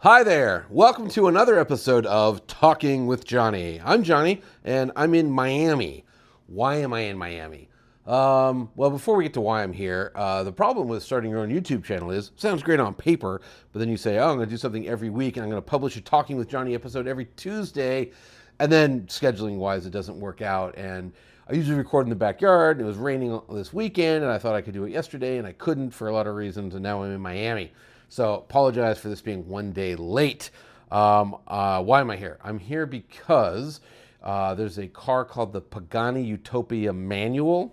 Hi there. Welcome to another episode of Talking with Jonny. I'm Jonny, and I'm in Miami. Why am I in Miami? Well, before we get to why I'm here, the problem with starting your own YouTube channel is, sounds great on paper, but then you say, oh, I'm going to do something every week, and I'm going to publish a Talking with Jonny episode every Tuesday, and then scheduling-wise, it doesn't work out, and I usually record in the backyard, and it was raining this weekend, and I thought I could do it yesterday, and I couldn't for a lot of reasons, and now I'm in Miami. So apologize for this being one day late. Why am I here? I'm here because there's a car called the Pagani Utopia manual,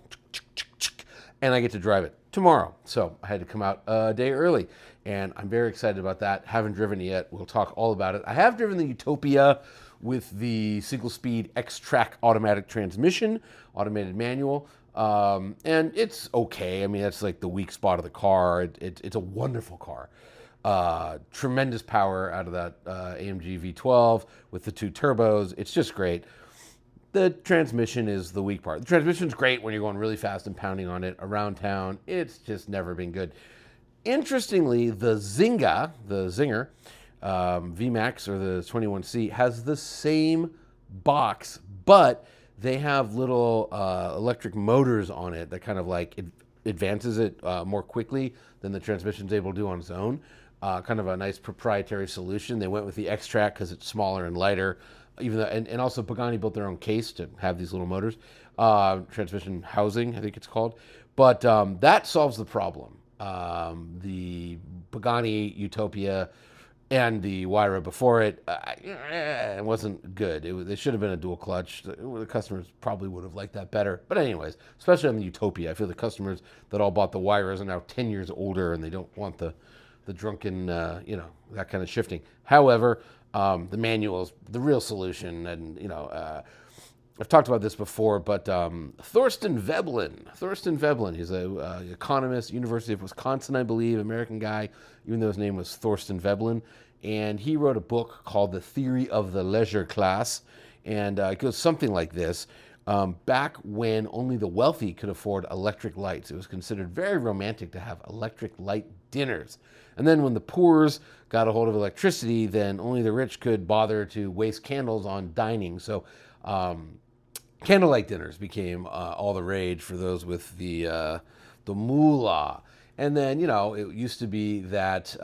and I get to drive it tomorrow. So I had to come out a day early, and I'm very excited about that. Haven't driven it yet. We'll talk all about it. I have driven the Utopia with the single-speed X-Track automatic transmission, automated manual. And it's okay. I mean, that's like the weak spot of the car. It's a wonderful car. Tremendous power out of that AMG V12 with the two turbos. It's just great. The transmission is the weak part. The transmission's great when you're going really fast and pounding on it around town. It's just never been good. Interestingly, the Zinger VMAX or the 21C has the same box, but they have little electric motors on it that kind of like advances it more quickly than the transmission's able to do on its own. Kind of a nice proprietary solution. They went with the X-Track because it's smaller and lighter. Even though, and also Pagani built their own case to have these little motors, transmission housing, I think it's called. But that solves the problem. The Pagani Utopia and the Wyra before it, it wasn't good. It should have been a dual clutch. The customers probably would have liked that better. But anyways, especially on the Utopia, I feel the customers that all bought the Wyras are now 10 years older and they don't want the drunken, that kind of shifting. However, the manual's the real solution. And, I've talked about this before, but Thorsten Veblen, he's an economist, University of Wisconsin, I believe, American guy, even though his name was Thorsten Veblen. And he wrote a book called The Theory of the Leisure Class. And it goes something like this. Back when only the wealthy could afford electric lights, it was considered very romantic to have electric light dinners. And then when the poors got a hold of electricity, then only the rich could bother to waste candles on dining. So candlelight dinners became all the rage for those with the moolah. And then, it used to be that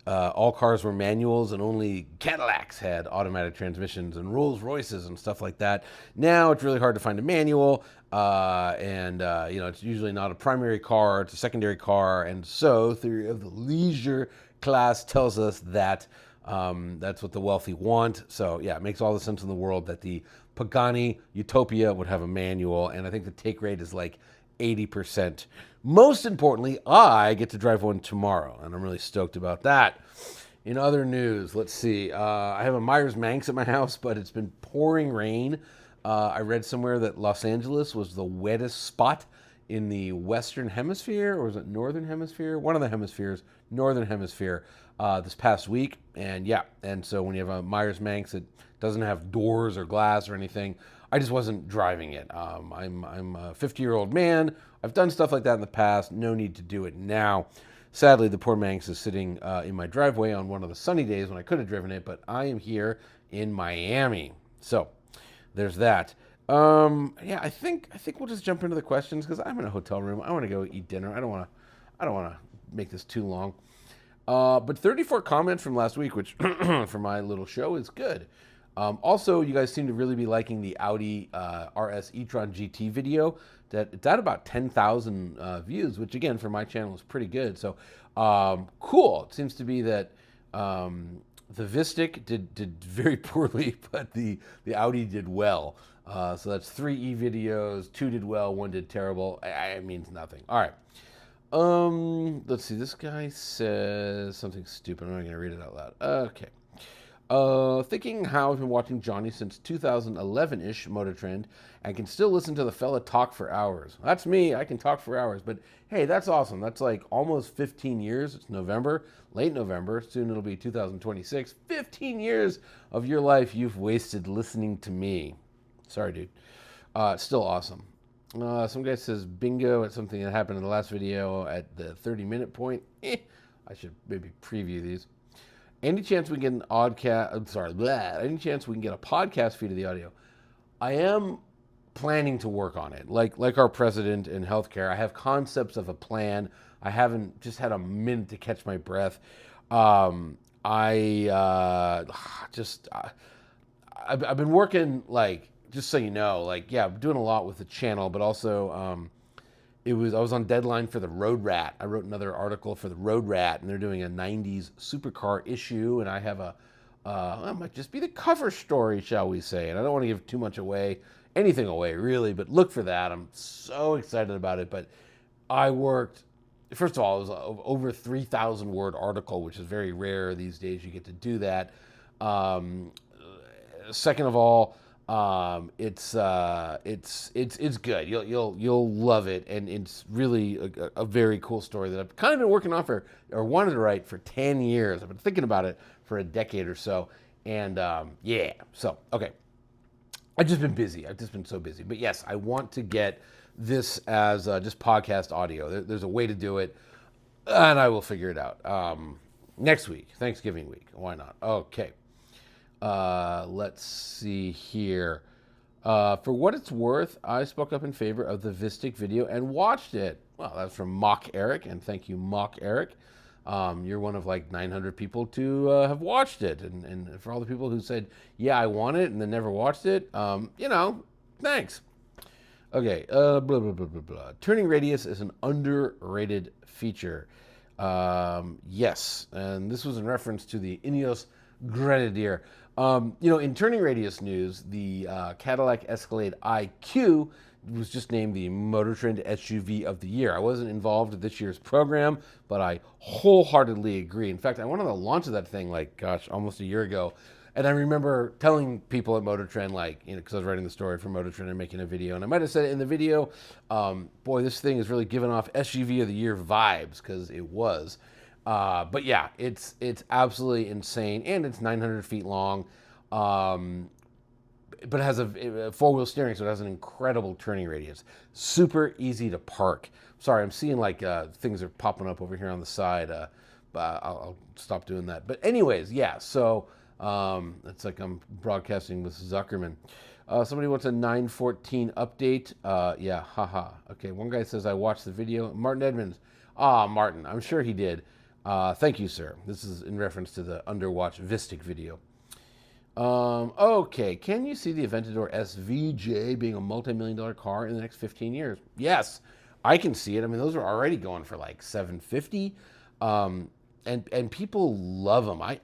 all cars were manuals and only Cadillacs had automatic transmissions and Rolls Royces and stuff like that. Now it's really hard to find a manual, and it's usually not a primary car, it's a secondary car. And so theory of the leisure class tells us that that's what the wealthy want. So yeah, it makes all the sense in the world that the Pagani Utopia would have a manual, and I think the take rate is like 80%. Most importantly, I get to drive one tomorrow, and I'm really stoked about that. In other news, let's see. I have a Meyer's Manx at my house, but it's been pouring rain. I read somewhere that Los Angeles was the wettest spot in the Western Hemisphere, or was it Northern Hemisphere? One of the hemispheres, Northern Hemisphere, this past week. And yeah, and so when you have a Meyer's Manx, it doesn't have doors or glass or anything. I just wasn't driving it. I'm a 50-year-old man. I've done stuff like that in the past. No need to do it now. Sadly, the poor Manx is sitting in my driveway on one of the sunny days when I could have driven it, but I am here in Miami. So there's that. I think we'll just jump into the questions because I'm in a hotel room. I want to go eat dinner. I don't want to make this too long. But 34 comments from last week, which for my little show is good. Also, you guys seem to really be liking the Audi RS e-tron GT video. It's at about 10,000 views, which again for my channel is pretty good. So cool. It seems to be that the Vistic did very poorly, but the Audi did well. So that's 3 e-videos. 2 did well, 1 did terrible. It means nothing. All right. Let's see. This guy says something stupid. I'm not going to read it out loud. Okay. Thinking how I've been watching Jonny since 2011-ish Motor Trend and can still listen to the fella talk for hours. That's me. I can talk for hours. But hey, that's awesome. That's like almost 15 years. It's November, late November. Soon it'll be 2026. 15 years of your life you've wasted listening to me. Sorry, dude. It's still awesome. Some guy says bingo at something that happened in the last video at the 30-minute point. I should maybe preview these. Any chance we can get an any chance we can get a podcast feed of the audio? I am planning to work on it. Like our president in healthcare, I have concepts of a plan. I haven't just had a minute to catch my breath. I've been working, like, just so you know, like, yeah, I'm doing a lot with the channel, but also I was on deadline for the Road Rat. I wrote another article for the Road Rat, and they're doing a 90s supercar issue, and I have it might just be the cover story, shall we say, and I don't want to give too much away, anything away, really, but look for that. I'm so excited about it, but I worked, first of all, it was over 3,000 word article, which is very rare these days. You get to do that. Second of all, it's good. You'll love it, and it's really a very cool story that I've kind of been working on or wanted to write for 10 years. I've been thinking about it for a decade or so, and so okay. I've just been busy. I've just been so busy. But yes, I want to get this as just podcast audio. There's a way to do it, and I will figure it out. Next week, Thanksgiving week. Why not? Okay. Let's see here. For what it's worth, I spoke up in favor of the Vistic video and watched it. Well, that's from Mock Eric, and thank you, Mock Eric. You're one of like 900 people to have watched it, and for all the people who said, yeah, I want it, and then never watched it, thanks. Okay, blah, blah, blah, blah, blah. Turning radius is an underrated feature. Yes, and this was in reference to the Ineos Grenadier. In turning radius news, the Cadillac Escalade IQ was just named the Motor Trend SUV of the year. I wasn't involved in this year's program, but I wholeheartedly agree. In fact, I went on the launch of that thing, almost a year ago. And I remember telling people at Motor Trend, because I was writing the story for Motor Trend and making a video, and I might have said it in the video, boy, this thing is really giving off SUV of the year vibes, because it was. But yeah, it's absolutely insane, and it's 900 feet long. But it has a four-wheel steering, so it has an incredible turning radius. Super easy to park. Sorry, I'm seeing things are popping up over here on the side. But I'll stop doing that. But anyways, yeah, so it's like I'm broadcasting with Zuckerman. Somebody wants a 914 update. Yeah, haha. Okay, one guy says, I watched the video. Martin Edmonds. Martin, I'm sure he did. Thank you, sir. This is in reference to the Underwatch Vistic video. Okay, can you see the Aventador SVJ being a multi-million-dollar car in the next 15 years? Yes, I can see it. I mean, those are already going for like $750, and people love them. I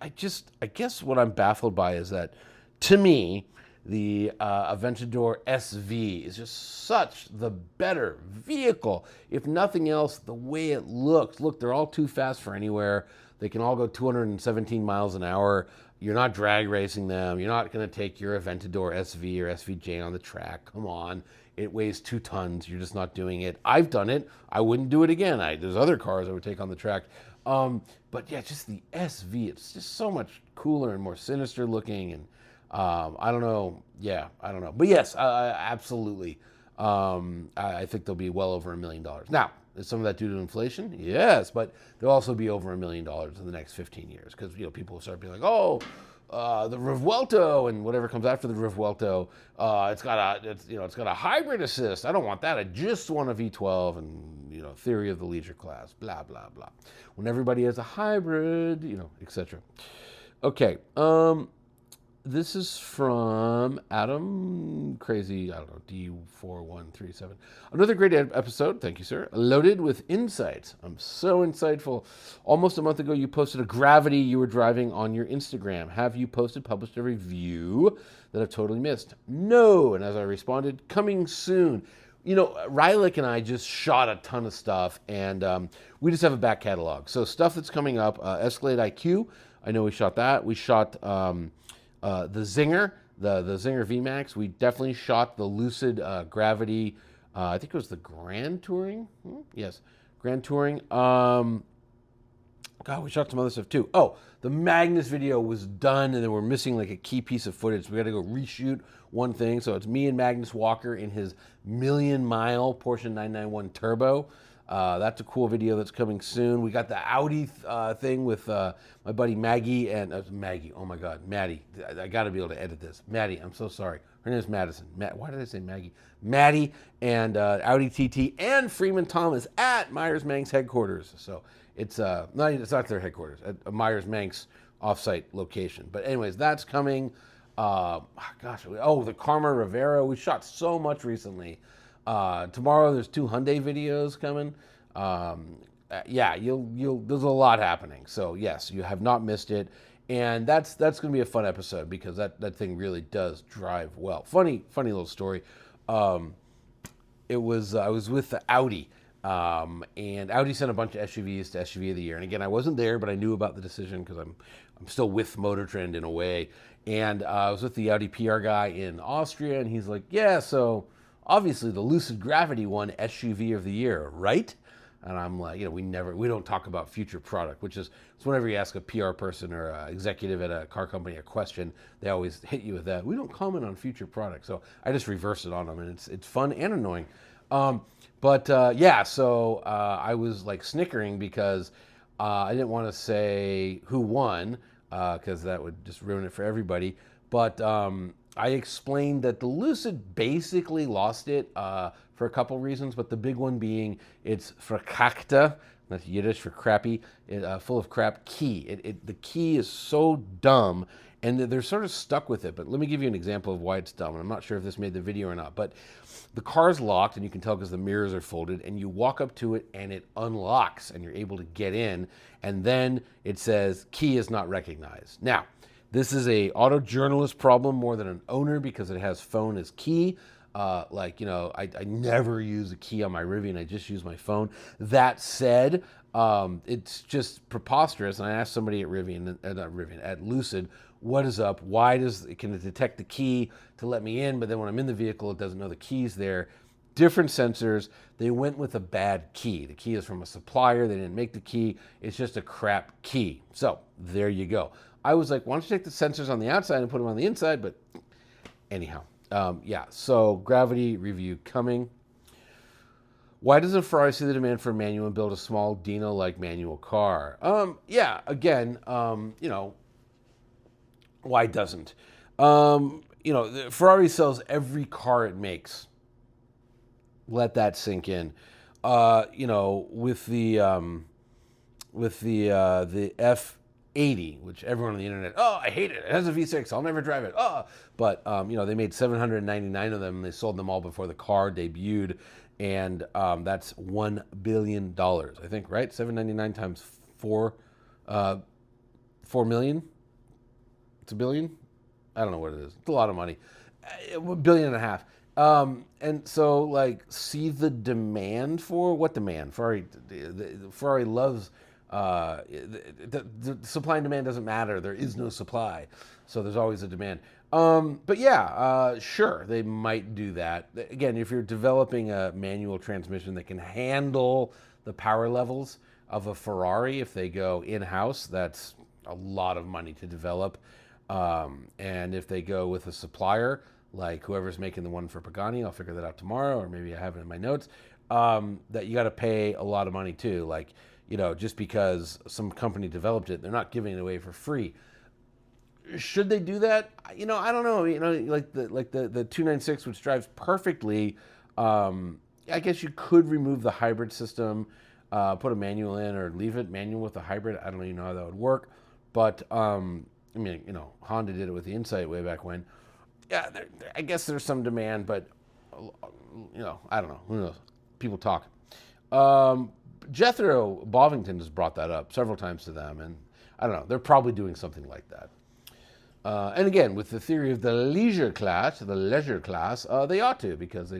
guess what I'm baffled by is that, to me, the Aventador SV is just such the better vehicle. If nothing else, the way it looks. Look, they're all too fast for anywhere. They can all go 217 miles an hour. You're not drag racing them. You're not going to take your Aventador SV or SVJ on the track. Come on. It weighs 2 tons. You're just not doing it. I've done it. I wouldn't do it again. There's other cars I would take on the track. But yeah, just the SV. It's just so much cooler and more sinister looking. And I don't know. Yeah, I don't know. But yes, absolutely. I think they'll be well over $1 million. Now, is some of that due to inflation? Yes, but they'll also be over $1 million in the next 15 years because people will start being like, the Revuelto and whatever comes after the Revuelto, it's got a hybrid assist. I don't want that. I just want a V12 and theory of the leisure class. Blah blah blah. When everybody has a hybrid, etc. Okay. This is from Adam Crazy, I don't know, D4137. Another great episode, thank you, sir. Loaded with insights. I'm so insightful. Almost a month ago, you posted a Gravity you were driving on your Instagram. Have you published a review that I've totally missed? No. And as I responded, coming soon. Rylick and I just shot a ton of stuff, and we just have a back catalog. So stuff that's coming up, Escalade IQ, I know we shot that. We shot the Zinger, the Zinger VMAX. We definitely shot the Lucid Gravity. I think it was the Grand Touring. Yes, Grand Touring. We shot some other stuff too. Oh, the Magnus video was done, and then we're missing like a key piece of footage. We got to go reshoot one thing. So it's me and Magnus Walker in his 1,000,000-mile Porsche 991 Turbo. That's a cool video that's coming soon. We got the Audi thing with my buddy Maggie and Maggie. Oh my God, Maddie. I got to be able to edit this. Maddie, I'm so sorry. Her name is Madison. Why did I say Maggie? Maddie and Audi TT and Freeman Thomas at Meyer's Manx headquarters. So it's not their headquarters, at a Meyer's Manx offsite location. But anyways, that's coming. The Karma Rivera. We shot so much recently. Tomorrow there's 2 Hyundai videos coming. There's a lot happening. So yes, you have not missed it. And that's going to be a fun episode because that thing really does drive well. Funny little story. I was with the Audi, and Audi sent a bunch of SUVs to SUV of the year. And again, I wasn't there, but I knew about the decision because I'm still with Motor Trend in a way. And I was with the Audi PR guy in Austria, and he's like, "Yeah, so obviously the Lucid Gravity won SUV of the year, right?" And I'm like, we don't talk about future product, which is whenever you ask a PR person or an executive at a car company a question, they always hit you with that. We don't comment on future product. So I just reverse it on them, and it's fun and annoying. So I was like snickering because I didn't want to say who won because that would just ruin it for everybody. But I explained that the Lucid basically lost it for a couple reasons, but the big one being it's verkackte, that's Yiddish for crappy, full of crap key. The key is so dumb, and they're sort of stuck with it. But let me give you an example of why it's dumb. And I'm not sure if this made the video or not, but the car's locked, and you can tell because the mirrors are folded, and you walk up to it, and it unlocks, and you're able to get in, and then it says key is not recognized. Now, this is a auto journalist problem more than an owner because it has phone as key. I never use a key on my Rivian. I just use my phone. That said, it's just preposterous. And I asked somebody at Lucid, what is up? Why can it detect the key to let me in? But then when I'm in the vehicle, it doesn't know the key's there. Different sensors. They went with a bad key. The key is from a supplier. They didn't make the key. It's just a crap key. So there you go. I was like, why don't you take the sensors on the outside and put them on the inside? But anyhow, so Gravity review coming. Why doesn't Ferrari see the demand for manual and build a small Dino-like manual car? Why doesn't? Ferrari sells every car it makes. Let that sink in. With the F80, which everyone on the internet, I hate it. It has a V6. I'll never drive it. But they made 799 of them. And they sold them all before the car debuted, and that's $1 billion, I think, right? 799 times 4 million. It's $1 billion. I don't know what it is. It's a lot of money. $1.5 billion. And so, see the demand for what demand? Ferrari loves. The supply and demand doesn't matter. There is no supply, so there's always a demand. Sure, they might do that. Again, if you're developing a manual transmission that can handle the power levels of a Ferrari, if they go in-house, that's a lot of money to develop. And if they go with a supplier, like whoever's making the one for Pagani, I'll figure that out tomorrow, or maybe I have it in my notes, that you got to pay a lot of money too. Just because some company developed it, they're not giving it away for free. Should they do that? I don't know. The 296, which drives perfectly. I guess you could remove the hybrid system, put a manual in, or leave it manual with a hybrid. I don't even know how that would work. But Honda did it with the Insight way back when. Yeah, I guess there's some demand, but I don't know. Who knows? People talk. Jethro Bovington has brought that up several times to them, and I don't know. They're probably doing something like that. And again, with the theory of the leisure class, they ought to, because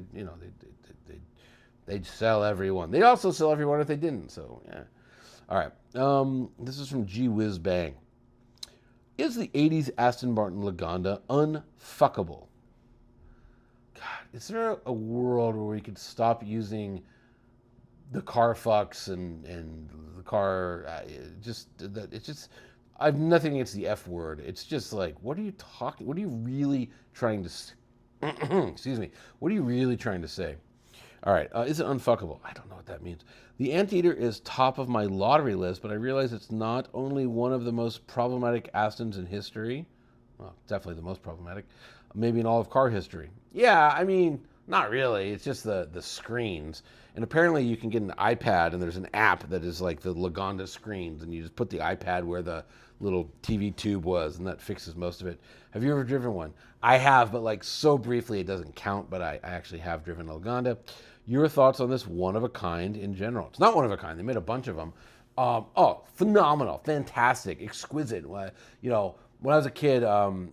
they'd sell everyone. They'd also sell everyone if they didn't. So yeah. All right. This is from G Whiz Bang. Is the 80s Aston Martin Lagonda unfuckable? God, is there a world where we could stop using the car fucks and the car I have nothing against the F word. It's just like, what are you really trying to excuse me, what are you really trying to say? All right. Is it unfuckable? I don't know what that means. The Anteater is top of my lottery list, but I realize it's not only one of the most problematic Astons in history. Well, definitely the most problematic. Maybe in all of car history. Yeah, I mean, not really. It's just the screens. And apparently you can get an iPad and there's an app that is like the Lagonda screens, and you just put the iPad where the little TV tube was, and that fixes most of it. Have you ever driven one? I have, but like so briefly it doesn't count, but I actually have driven a Lagonda. Your thoughts on this one of a kind in general? It's not one of a kind. They made a bunch of them. Phenomenal, fantastic, exquisite. When I was a kid,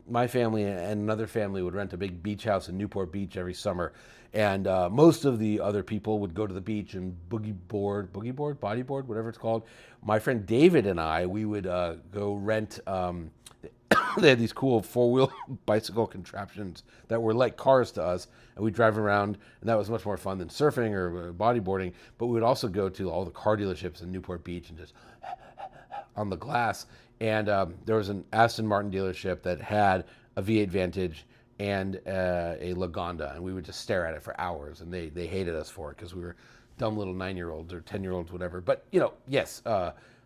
my family and another family would rent a big beach house in Newport Beach every summer. And most of the other people would go to the beach and bodyboard, whatever it's called. My friend David and I, we would go rent. They had these cool four-wheel bicycle contraptions that were like cars to us, and we'd drive around, and that was much more fun than surfing or bodyboarding. But we would also go to all the car dealerships in Newport Beach and just on the glass. And there was an Aston Martin dealership that had a V8 Vantage and a Lagonda, and we would just stare at it for hours, and they hated us for it because we were dumb little 9-year-olds or 10-year-olds, whatever. But, yes,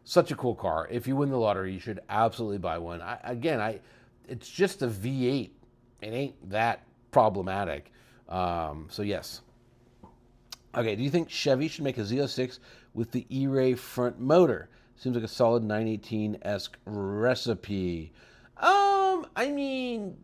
such a cool car. If you win the lottery, you should absolutely buy one. It's just a V8. It ain't that problematic. So, yes. Okay, do you think Chevy should make a Z06 with the E-Ray front motor? Seems like a solid 918-esque recipe. I mean,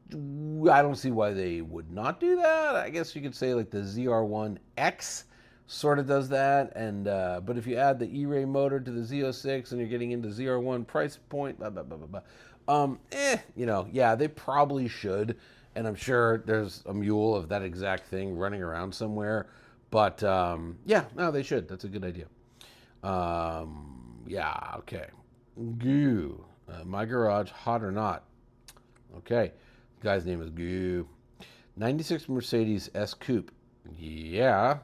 I don't see why they would not do that. I guess you could say like the ZR1X sort of does that, and but if you add the E-Ray motor to the Z06 and you're getting into ZR1 price point, blah, blah, blah, blah, blah. Yeah, they probably should, and I'm sure there's a mule of that exact thing running around somewhere, but yeah, no, they should. That's a good idea. Yeah, okay. Goo. My garage, hot or not? Okay. The guy's name is Goo. 96 Mercedes S Coupe. Yeah.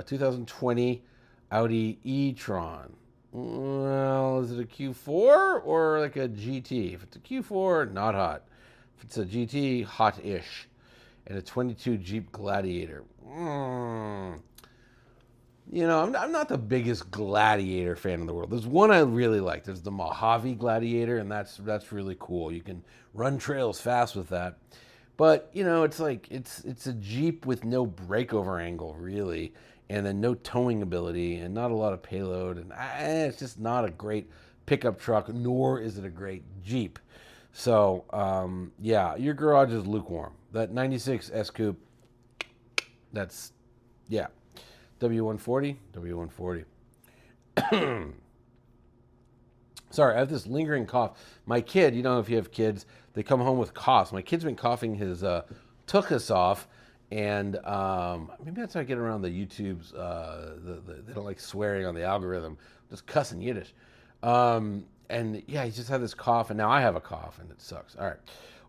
2020 Audi e-tron. Well, is it a Q4 or like a GT? If it's a Q4, not hot. If it's a GT, hot-ish. And a 22 Jeep Gladiator. I'm not the biggest Gladiator fan in the world. There's one I really like. There's the Mojave Gladiator, and that's really cool. You can run trails fast with that. But, it's like, it's a Jeep with no breakover angle, really, and then no towing ability, and not a lot of payload, and it's just not a great pickup truck, nor is it a great Jeep. So, yeah, your garage is lukewarm. That 96 S Coupe, that's, yeah. W140. Sorry, I have this lingering cough. My kid, if you have kids, they come home with coughs. My kid's been coughing his tuchus off, and maybe that's how I get around the YouTubes. They don't like swearing on the algorithm, just cussing Yiddish. And yeah, he's just had this cough, and now I have a cough, and it sucks. All right.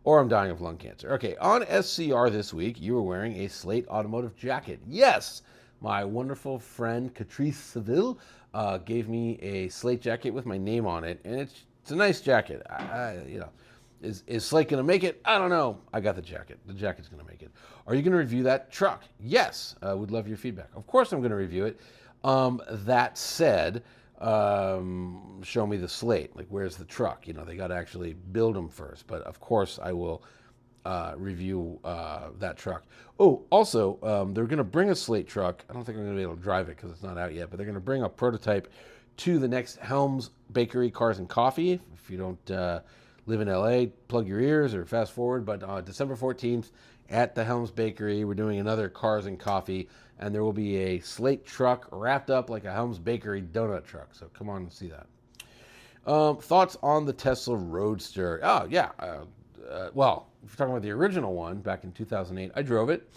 Or I'm dying of lung cancer. Okay, on SCR this week, you were wearing a Slate Automotive jacket. Yes! My wonderful friend Catrice Seville gave me a Slate jacket with my name on it, and it's a nice jacket. Is Slate gonna make it? I don't know. I got the jacket. The jacket's gonna make it. Are you gonna review that truck? Yes. Would love your feedback. Of course, I'm gonna review it. That said, show me the Slate. Like, where's the truck? They got to actually build them first. But of course, I will review that truck. Oh, also, they're going to bring a Slate truck. I don't think I'm going to be able to drive it because it's not out yet, but they're going to bring a prototype to the next Helms Bakery Cars and Coffee. If you don't live in LA, plug your ears or fast forward. But December 14th at the Helms Bakery, we're doing another Cars and Coffee, and there will be a Slate truck wrapped up like a Helms Bakery donut truck. So come on and see that. Thoughts on the Tesla Roadster? Oh, yeah. Well, if you're talking about the original one back in 2008, I drove it.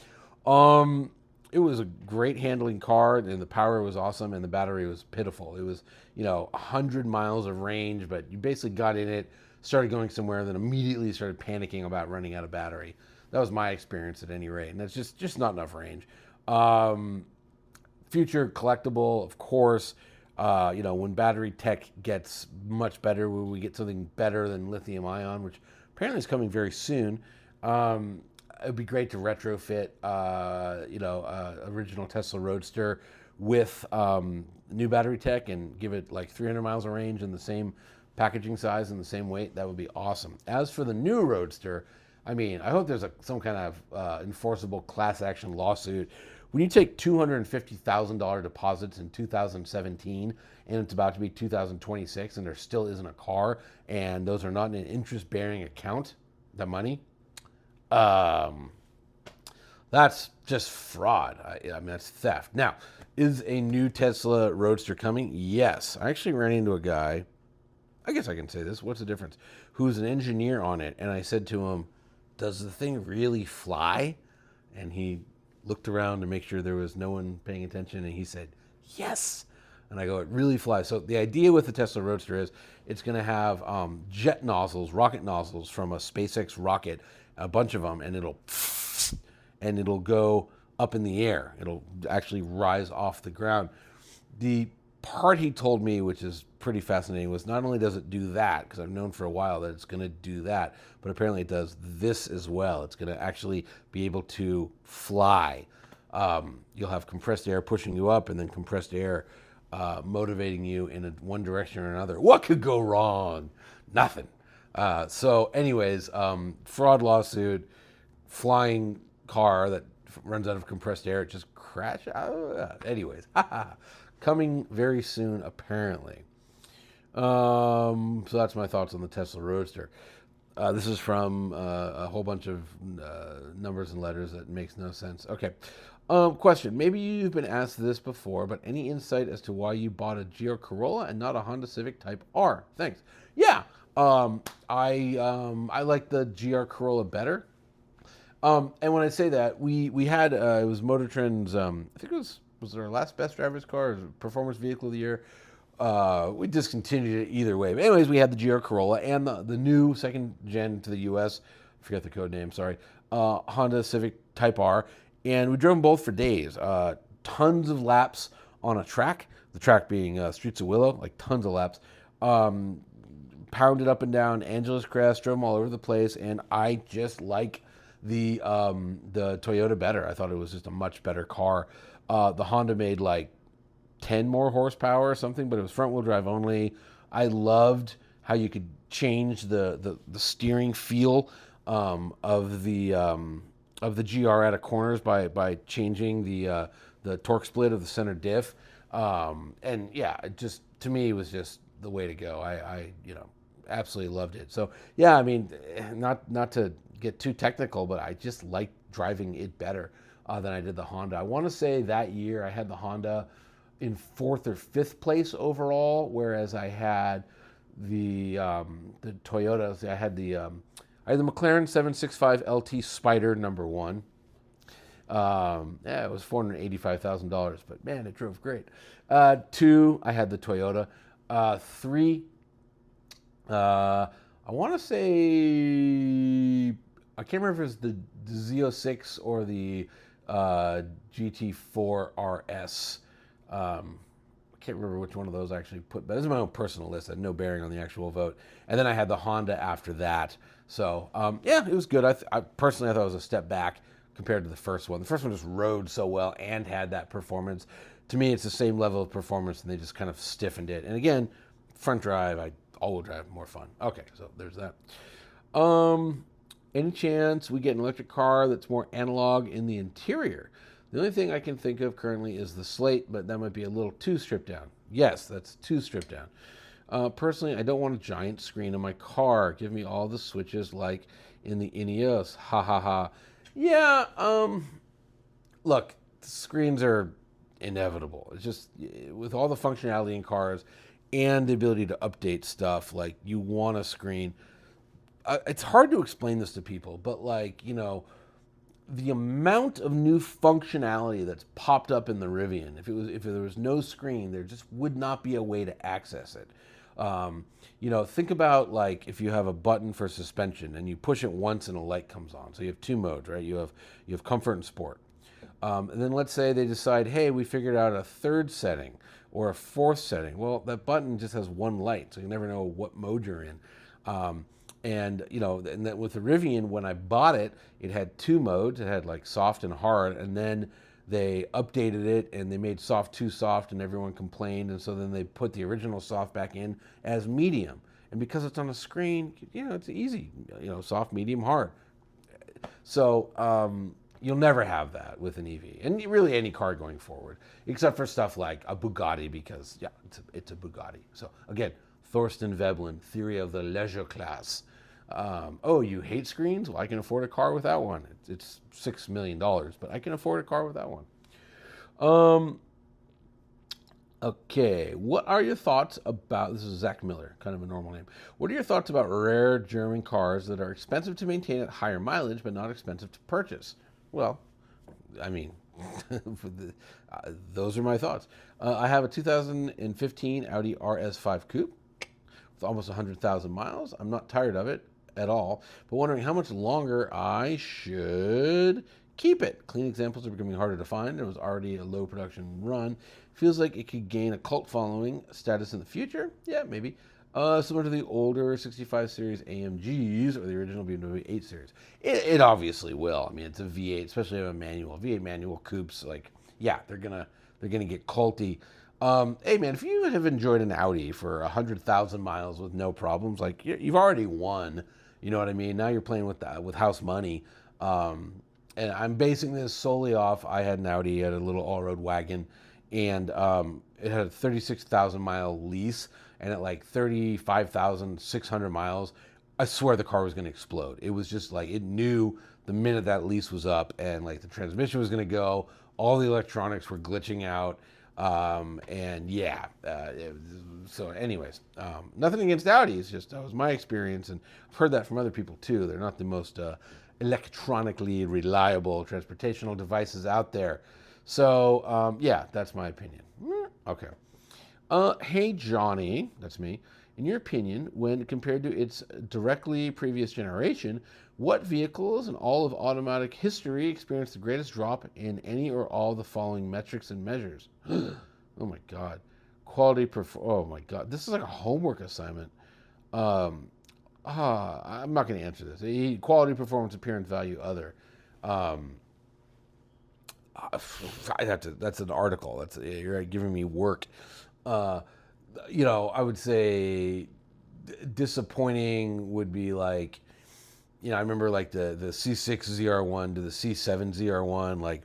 It was a great handling car, and the power was awesome, and the battery was pitiful. It was, 100 miles of range, but you basically got in it, started going somewhere, and then immediately started panicking about running out of battery. That was my experience at any rate, and that's just not enough range. Future collectible, of course. When battery tech gets much better, will we get something better than lithium ion, which apparently is coming very soon. it'd be great to retrofit, original Tesla Roadster with new battery tech and give it like 300 miles of range in the same packaging size and the same weight. That would be awesome. As for the new Roadster, I mean, I hope there's some kind of enforceable class action lawsuit. When you take $250,000 deposits in 2017 and it's about to be 2026 and there still isn't a car and those are not in an interest-bearing account, the money, that's just fraud. I mean, that's theft. Now, is a new Tesla Roadster coming? Yes. I actually ran into a guy, I guess I can say this, what's the difference, who's an engineer on it, and I said to him, does the thing really fly? And he looked around to make sure there was no one paying attention, and he said, yes. And I go, it really flies. So the idea with the Tesla Roadster is it's going to have jet nozzles, rocket nozzles from a SpaceX rocket, a bunch of them, and it'll go up in the air. It'll actually rise off the ground. The part he told me, which is pretty fascinating, was not only does it do that, because I've known for a while that it's going to do that, but apparently it does this as well. It's going to actually be able to fly. You'll have compressed air pushing you up and then compressed air motivating you in one direction or another. What could go wrong? Nothing. So anyways, fraud lawsuit, flying car that runs out of compressed air, it just crashed. Anyways, coming very soon, apparently. So that's my thoughts on the Tesla Roadster. This is from a whole bunch of numbers and letters that makes no sense. Okay. Question. Maybe you've been asked this before, but any insight as to why you bought a GR Corolla and not a Honda Civic Type R? Thanks. Yeah. I like the GR Corolla better. And when I say that, we had, it was Motor Trend's, I think it was our last Best Drivers car, Performance Vehicle of the Year. We discontinued it either way. But anyways, we had the GR Corolla and the new second gen to the US, I forget the code name, sorry, Honda Civic Type R. And we drove them both for days. Tons of laps on a track, the track being Streets of Willow, like tons of laps. Pounded up and down Angeles Crest, drove them all over the place, and I just like the Toyota better. I thought it was just a much better car. The Honda made like 10 more horsepower or something, but it was front wheel drive only. I loved how you could change the steering feel of the GR out of corners by changing the torque split of the center diff. And yeah, it just, to me, it was just the way to go. I absolutely loved it. So yeah, I mean, not to get too technical, but I just liked driving it better than I did the Honda. I want to say that year I had the Honda in 4th or 5th place overall, whereas I had the Toyotas. I had the McLaren 765 LT Spider #1. Yeah, it was $485,000, but man, it drove great. 2, I had the Toyota. 3, I want to say, I can't remember if it was the Z06 or the GT4 RS. I can't remember which one of those I actually put, but this is my own personal list. I had no bearing on the actual vote. And then I had the Honda after that. So yeah, it was good. I personally, I thought it was a step back compared to the first one. The first one just rode so well and had that performance. To me, it's the same level of performance, and they just kind of stiffened it. And again, front drive, all-wheel drive, more fun. Okay, so there's that. Any chance we get an electric car that's more analog in the interior? The only thing I can think of currently is the Slate, but that might be a little too stripped down. Yes, that's too stripped down. Personally, I don't want a giant screen in my car. Give me all the switches like in the Ineos. Ha ha ha. Yeah, look, screens are inevitable. It's just, with all the functionality in cars and the ability to update stuff, like, you want a screen. It's hard to explain this to people, but like, the amount of new functionality that's popped up in the Rivian, if there was no screen, there just would not be a way to access it. Think about, like, if you have a button for suspension and you push it once and a light comes on. So you have 2 modes, right? You have comfort and sport. And then let's say they decide, hey, we figured out a 3rd setting or a 4th setting. Well, that button just has 1 light, so you never know what mode you're in. And and then with the Rivian, when I bought it, it had two modes. It had like soft and hard, and then they updated it and they made soft too soft, and everyone complained, and so then they put the original soft back in as medium. And because it's on a screen, it's easy. Soft, medium, hard. So you'll never have that with an EV, and really any car going forward, except for stuff like a Bugatti, because it's a Bugatti. So again, Thorsten Veblen, theory of the leisure class. Oh, you hate screens? Well, I can afford a car without one. It's $6 million, but I can afford a car without one. Okay, what are your thoughts about, this is Zach Miller, kind of a normal name. What are your thoughts about rare German cars that are expensive to maintain at higher mileage, but not expensive to purchase? Well, I mean, those are my thoughts. I have a 2015 Audi RS5 Coupe with almost 100,000 miles. I'm not tired of it at all, but wondering how much longer I should keep it. Clean examples are becoming harder to find. It was already a low production run. Feels like it could gain a cult following status in the future. Yeah, maybe. Similar to the older 65 series AMGs or the original BMW 8 series. It obviously will. I mean, it's a V8, especially a manual. V8 manual coupes, they're gonna get culty. Hey man, if you have enjoyed an Audi for 100,000 miles with no problems, you've already won. You know what I mean? Now you're playing with house money. And I'm basing this solely off, I had an Audi, had a little all-road wagon, and it had a 36,000 mile lease, and at 35,600 miles, I swear the car was going to explode. It was just it knew the minute that lease was up, and the transmission was going to go, all the electronics were glitching out, so anyways, nothing against Audi, it's just that was my experience, and I've heard that from other people too. They're not the most electronically reliable transportational devices out there. So, that's my opinion. Okay. Hey, Jonny, that's me. In your opinion, when compared to its directly previous generation, what vehicles in all of automotive history experienced the greatest drop in any or all the following metrics and measures? Oh my God. Oh my God. This is like a homework assignment. I'm not going to answer this. Quality, performance, appearance, value, other. That's an article. You're giving me work. I would say disappointing would be I remember the C6 ZR1 to the C7 ZR1,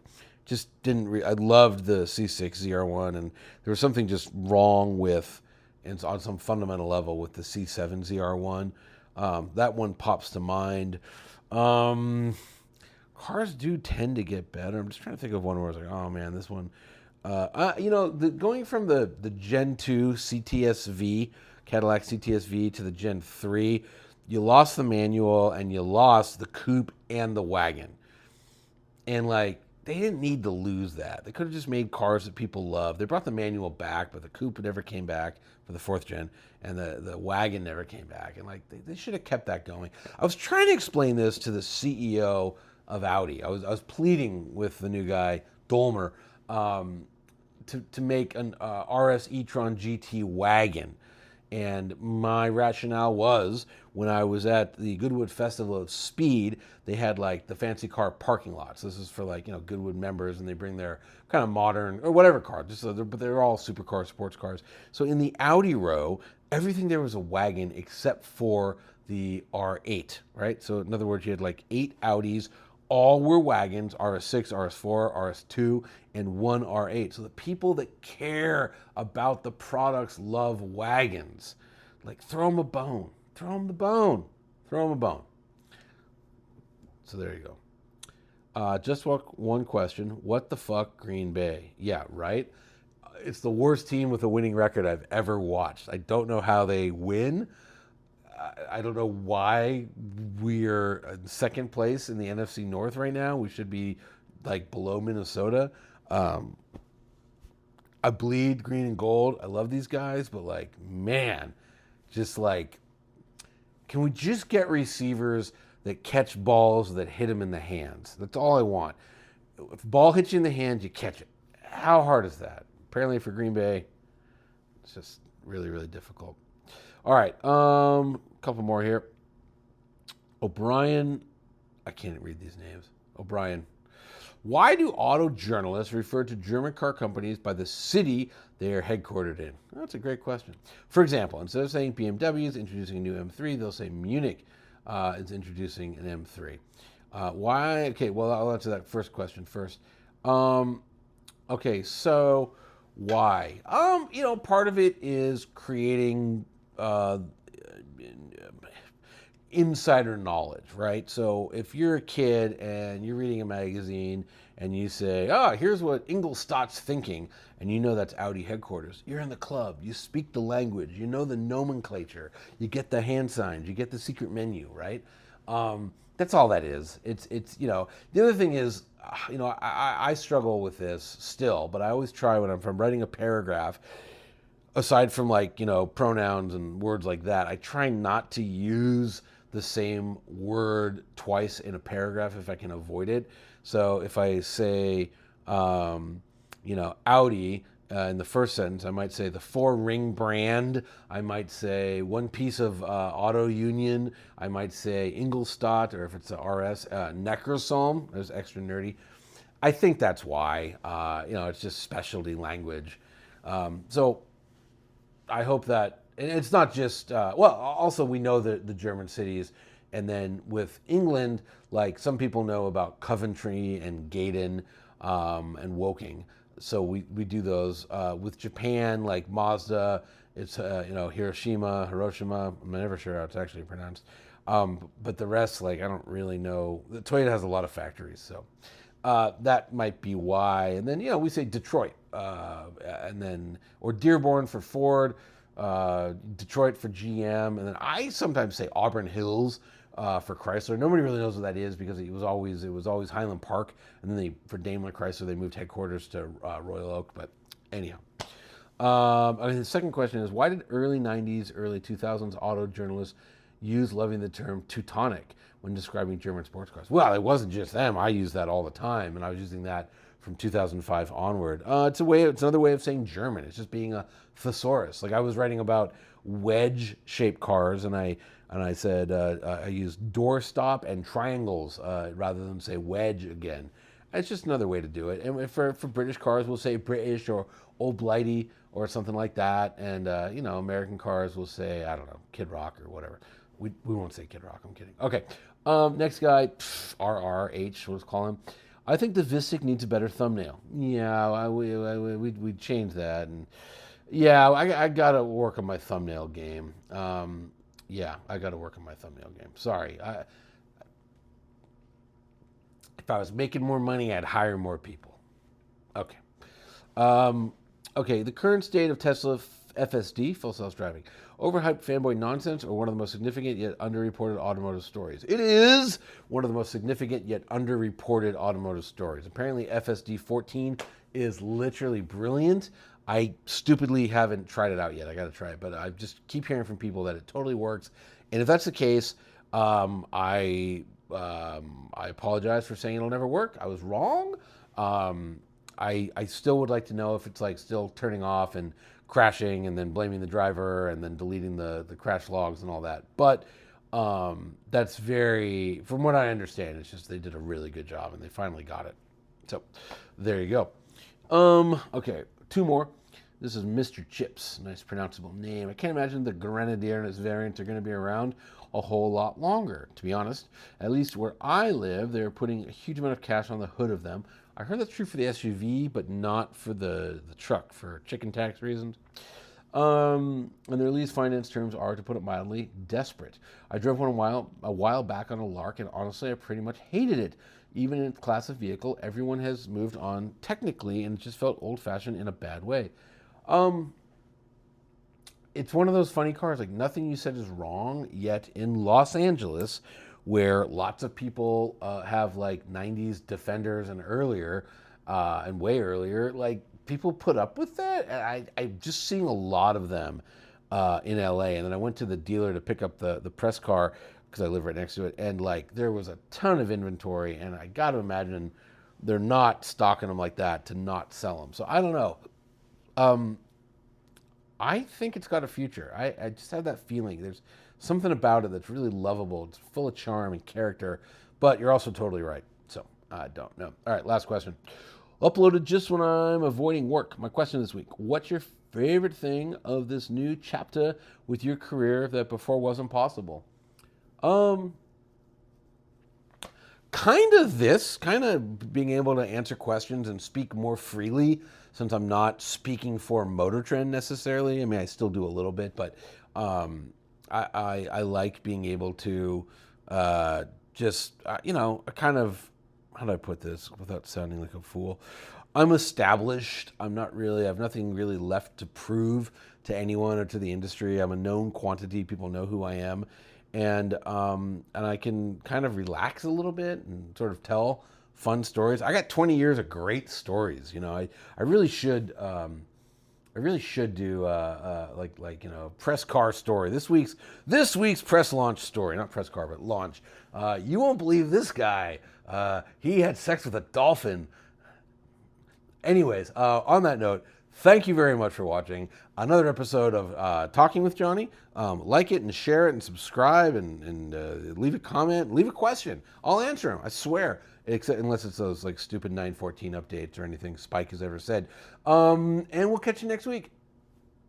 just didn't. I loved the C6 ZR1, and there was something just wrong with, and on some fundamental level, with the C7 ZR1. That one pops to mind. Cars do tend to get better. I'm just trying to think of one where I was like, oh man, this one. Going from the Gen 2 CTS-V, Cadillac CTS-V, to the Gen 3, you lost the manual and you lost the coupe and the wagon. And they didn't need to lose that. They could have just made cars that people love. They brought the manual back, but the coupe never came back for the fourth gen, and the wagon never came back. And they should have kept that going. I was trying to explain this to the CEO of Audi. I was pleading with the new guy, Dolmer, to make an RS e-tron GT wagon. And my rationale was, when I was at the Goodwood Festival of Speed, they had the fancy car parking lots. This is for Goodwood members, and they bring their kind of modern or whatever car, but they're all supercars, sports cars. So in the Audi row, everything there was a wagon except for the R8, right? So in other words, you had 8 Audis. All were wagons, RS6, RS4, RS2, and one R8. So the people that care about the products love wagons. Throw them a bone. Throw them the bone. Throw them a bone. So there you go. Just one question. What the fuck, Green Bay? Yeah, right? It's the worst team with a winning record I've ever watched. I don't know how they win. I don't know why we're in second place in the NFC North right now. We should be below Minnesota. I bleed green and gold. I love these guys, but man, just can we just get receivers that catch balls that hit them in the hands? That's all I want. If the ball hits you in the hand, you catch it. How hard is that? Apparently for Green Bay, it's just really, really difficult. All right, couple more here. O'Brien, I can't read these names. O'Brien. Why do auto journalists refer to German car companies by the city they are headquartered in? That's a great question. For example, instead of saying BMW is introducing a new M3, they'll say Munich is introducing an M3. Why? Okay, well, I'll answer that first question first. Okay, so why? Part of it is creating insider knowledge, right? So if you're a kid and you're reading a magazine and you say, here's what Ingolstadt's thinking, and you know that's Audi headquarters, you're in the club, you speak the language, you know the nomenclature, you get the hand signs, you get the secret menu, right? That's all that is. It's the other thing is, I struggle with this still, but I always try when I'm writing a paragraph, aside from pronouns and words like that, I try not to use the same word twice in a paragraph if I can avoid it. So if I say, Audi in the first sentence, I might say the four-ring brand. I might say one piece of auto union. I might say Ingolstadt, or if it's a RS, Neckarsulm. That's extra nerdy. I think that's why. It's just specialty language. So I hope that, and it's not just, also we know the German cities, and then with England, like some people know about Coventry and Gaydon and Woking. So we do those. With Japan, like Mazda, it's, Hiroshima. I'm never sure how it's actually pronounced. But the rest, I don't really know. Toyota has a lot of factories, so that might be why. And then, we say Detroit, or Dearborn for Ford, Detroit for GM, and then I sometimes say Auburn Hills for Chrysler. Nobody really knows what that is because it was always Highland Park, and then for Daimler Chrysler they moved headquarters to Royal Oak. But anyhow, the second question is, why did early '90s, early 2000s auto journalists use loving the term Teutonic when describing German sports cars? Well, it wasn't just them. I use that all the time, and I was using that from 2005 onward. It's another way of saying German. It's just being a thesaurus. Like I was writing about wedge-shaped cars, and I said I used doorstop and triangles rather than say wedge again. It's just another way to do it. And for British cars, we'll say British or Old Blighty or something like that. And American cars will say, I don't know, Kid Rock or whatever. We won't say Kid Rock. I'm kidding. Okay. Next guy, RRH, let's call him. I think the Vistic needs a better thumbnail. Yeah, we'd change that. And yeah, I got to work on my thumbnail game. I got to work on my thumbnail game. Sorry. If I was making more money, I'd hire more people. Okay. The current state of Tesla FSD, full self-driving. Overhyped fanboy nonsense, or one of the most significant yet underreported automotive stories? It is one of the most significant yet underreported automotive stories. Apparently FSD 14 is literally brilliant. I stupidly haven't tried it out yet. I got to try it, but I just keep hearing from people that it totally works. And if that's the case, I apologize for saying it'll never work. I was wrong. I still would like to know if it's still turning off and crashing and then blaming the driver and then deleting the crash logs and all that. But that's from what I understand, it's just they did a really good job and they finally got it. So there you go. Okay, two more. This is Mr. Chips, nice pronounceable name. I can't imagine the Grenadier and its variants are going to be around a whole lot longer, to be honest. At least where I live, they're putting a huge amount of cash on the hood of them. I heard that's true for the SUV, but not for the truck, for chicken tax reasons. And their lease finance terms are, to put it mildly, desperate. I drove one a while back on a lark, and honestly, I pretty much hated it. Even in its class of vehicle, everyone has moved on technically, and it just felt old-fashioned in a bad way. It's one of those funny cars, nothing you said is wrong, yet in Los Angeles, where lots of people have 90s Defenders and earlier, and way earlier, people put up with that. And I'm just seeing a lot of them in LA. And then I went to the dealer to pick up the press car because I live right next to it. And there was a ton of inventory, and I got to imagine they're not stocking them like that to not sell them. So I don't know. I think it's got a future. I just have that feeling. There's something about it that's really lovable. It's full of charm and character, but you're also totally right. So I don't know. All right, last question. Uploaded just when I'm avoiding work. My question this week: what's your favorite thing of this new chapter with your career that before wasn't possible? Kind of being able to answer questions and speak more freely since I'm not speaking for Motor Trend necessarily. I mean, I still do a little bit, but I like being able to kind of, how do I put this without sounding like a fool? I'm established. I have nothing really left to prove to anyone or to the industry. I'm a known quantity. People know who I am. And I can kind of relax a little bit and sort of tell fun stories. I got 20 years of great stories. I really should do press car story. This week's press launch story, not press car, but launch. You won't believe this guy. He had sex with a dolphin. Anyways, on that note, thank you very much for watching another episode of Talking with Jonny. Like it and share it and subscribe and leave a comment, leave a question. I'll answer them, I swear. Unless it's those like stupid 914 updates or anything Spike has ever said. And we'll catch you next week.